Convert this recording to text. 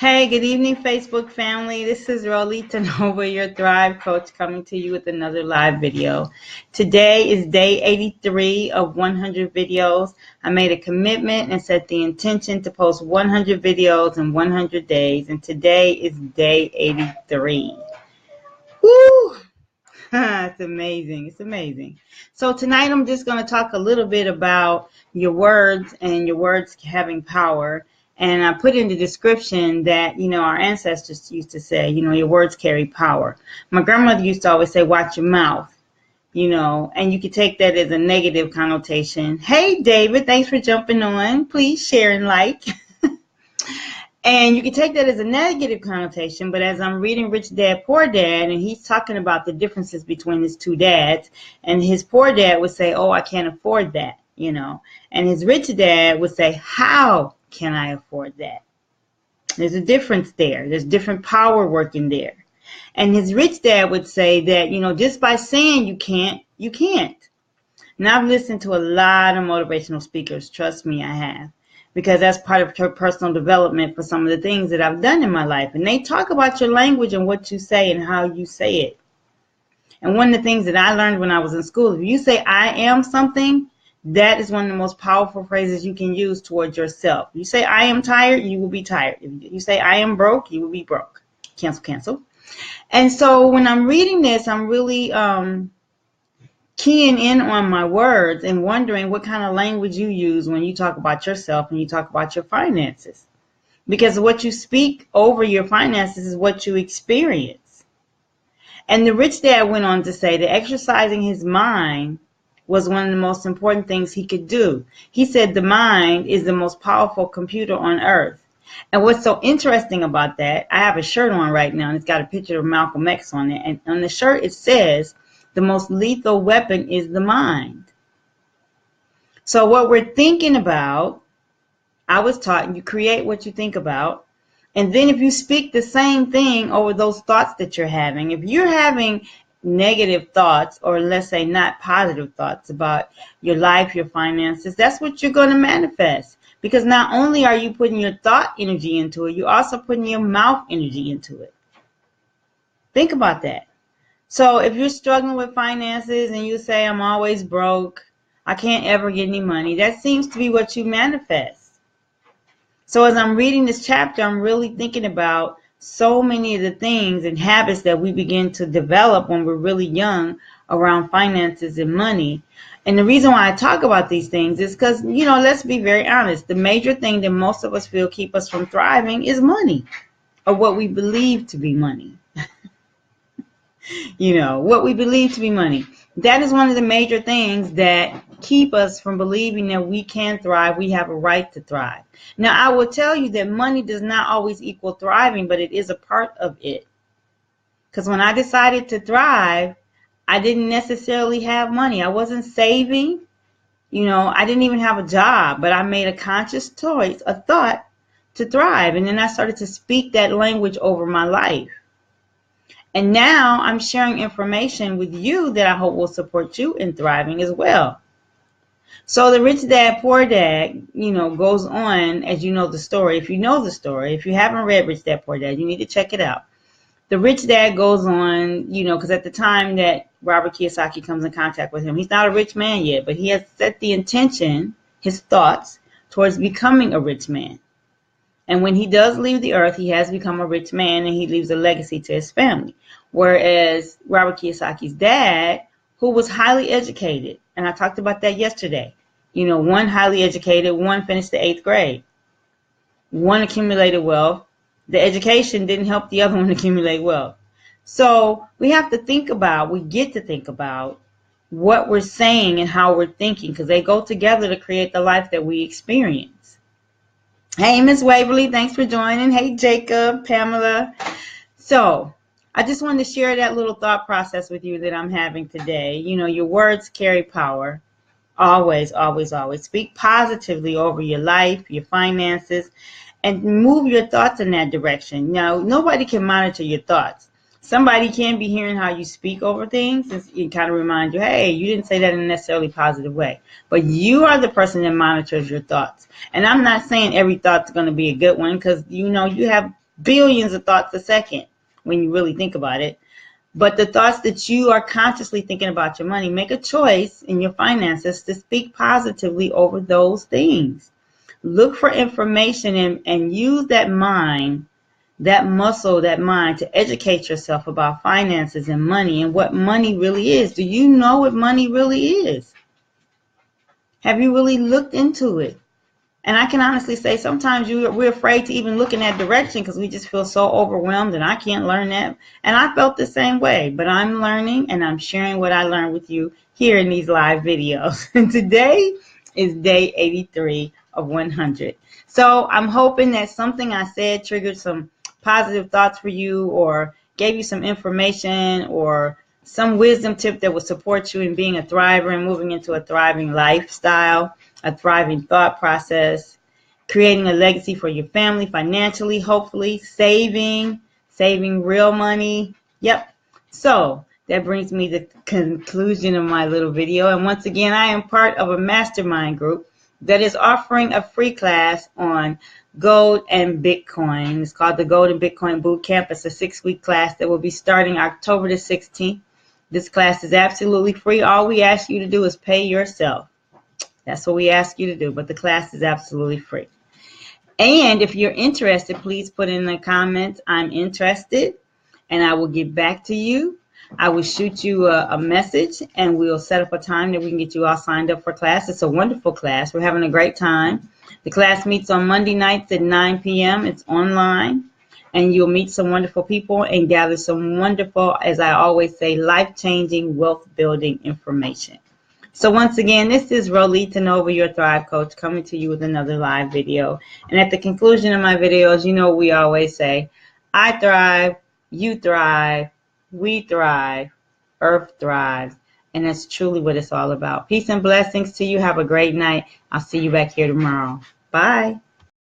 Hey, good evening, Facebook family. This is Rolita Nova, your Thrive Coach, coming to you with another live video. Today is day 83 of 100 videos. I made a commitment and set the intention to post 100 videos in 100 days, and today is day 83. Woo! It's amazing. It's amazing. So tonight I'm just going to talk a little bit about your words and your words having power. And I put in the description that, our ancestors used to say, your words carry power. My grandmother used to always say, watch your mouth, and you could take that as a negative connotation. Hey, David, thanks for jumping on. Please share and like. And you can take that as a negative connotation, but as I'm reading Rich Dad, Poor Dad, and he's talking about the differences between his two dads, and his poor dad would say, oh, I can't afford that, and his rich dad would say, how can I afford that? There's a difference there. There's different power working there. And his rich dad would say that, just by saying you can't, you can't. Now, I've listened to a lot of motivational speakers. Trust me, I have. Because that's part of her personal development for some of the things that I've done in my life. And they talk about your language and what you say and how you say it. And one of the things that I learned when I was in school, if you say I am something, that is one of the most powerful phrases you can use towards yourself. If you say I am tired, you will be tired. If you say I am broke, you will be broke. Cancel, cancel. And so when I'm reading this, I'm really keying in on my words and wondering what kind of language you use when you talk about yourself and you talk about your finances. Because what you speak over your finances is what you experience. And the rich dad went on to say that exercising his mind was one of the most important things he could do. He said the mind is the most powerful computer on earth. And what's so interesting about that, I have a shirt on right now and it's got a picture of Malcolm X on it. And on the shirt it says, the most lethal weapon is the mind. So what we're thinking about, I was taught you create what you think about. And then if you speak the same thing over those thoughts that you're having, if you're having negative thoughts, or let's say not positive thoughts about your life, your finances, that's what you're going to manifest. Because not only are you putting your thought energy into it, you're also putting your mouth energy into it. Think about that. So if you're struggling with finances and you say, I'm always broke, I can't ever get any money, that seems to be what you manifest. So as I'm reading this chapter, I'm really thinking about so many of the things and habits that we begin to develop when we're really young around finances and money. And the reason why I talk about these things is because, let's be very honest, the major thing that most of us feel keep us from thriving is money, or what we believe to be money. What we believe to be money. That is one of the major things that keep us from believing that we can thrive. We have a right to thrive. Now, I will tell you that money does not always equal thriving, but it is a part of it. Because when I decided to thrive, I didn't necessarily have money. I wasn't saving. I didn't even have a job, but I made a conscious choice, a thought to thrive. And then I started to speak that language over my life. And now I'm sharing information with you that I hope will support you in thriving as well. So the Rich Dad, Poor Dad, goes on, as you know the story. If you know the story, if you haven't read Rich Dad, Poor Dad, you need to check it out. The Rich Dad goes on, because at the time that Robert Kiyosaki comes in contact with him, he's not a rich man yet, but he has set the intention, his thoughts, towards becoming a rich man. And when he does leave the earth, he has become a rich man and he leaves a legacy to his family. Whereas Robert Kiyosaki's dad, who was highly educated, and I talked about that yesterday, one highly educated, one finished the 8th grade, one accumulated wealth. The education didn't help the other one accumulate wealth. So we get to think about what we're saying and how we're thinking, because they go together to create the life that we experience. Hey, Miss Waverly, thanks for joining. Hey, Jacob, Pamela. So I just wanted to share that little thought process with you that I'm having today. Your words carry power. Always, always, always. Speak positively over your life, your finances, and move your thoughts in that direction. Now, nobody can monitor your thoughts. Somebody can be hearing how you speak over things and kind of remind you, hey, you didn't say that in a necessarily positive way. But you are the person that monitors your thoughts. And I'm not saying every thought's going to be a good one, because, you have billions of thoughts a second when you really think about it. But the thoughts that you are consciously thinking about your money, make a choice in your finances to speak positively over those things. Look for information and use that mind, that muscle, that mind to educate yourself about finances and money and what money really is. Do you know what money really is? Have you really looked into it? And I can honestly say sometimes we're afraid to even look in that direction because we just feel so overwhelmed and I can't learn that. And I felt the same way, but I'm learning and I'm sharing what I learned with you here in these live videos. And today is day 83 of 100. So I'm hoping that something I said triggered some positive thoughts for you or gave you some information or some wisdom tip that will support you in being a thriver and moving into a thriving lifestyle, a thriving thought process, creating a legacy for your family financially, hopefully, saving real money. Yep. So that brings me to the conclusion of my little video. And once again, I am part of a mastermind group that is offering a free class on gold and Bitcoin. It's called the Gold and Bitcoin Bootcamp. It's a 6-week class that will be starting October the 16th. This class is absolutely free. All we ask you to do is pay yourself. That's what we ask you to do, but the class is absolutely free. And if you're interested, please put in the comments, I'm interested, and I will get back to you. I will shoot you a message, and we'll set up a time that we can get you all signed up for class. It's a wonderful class. We're having a great time. The class meets on Monday nights at 9 p.m. It's online, and you'll meet some wonderful people and gather some wonderful, as I always say, life-changing, wealth-building information. So once again, this is Rolita Nova, your Thrive Coach, coming to you with another live video. And at the conclusion of my videos, you know what we always say, I thrive, you thrive, we thrive, Earth thrives. And that's truly what it's all about. Peace and blessings to you. Have a great night. I'll see you back here tomorrow. Bye.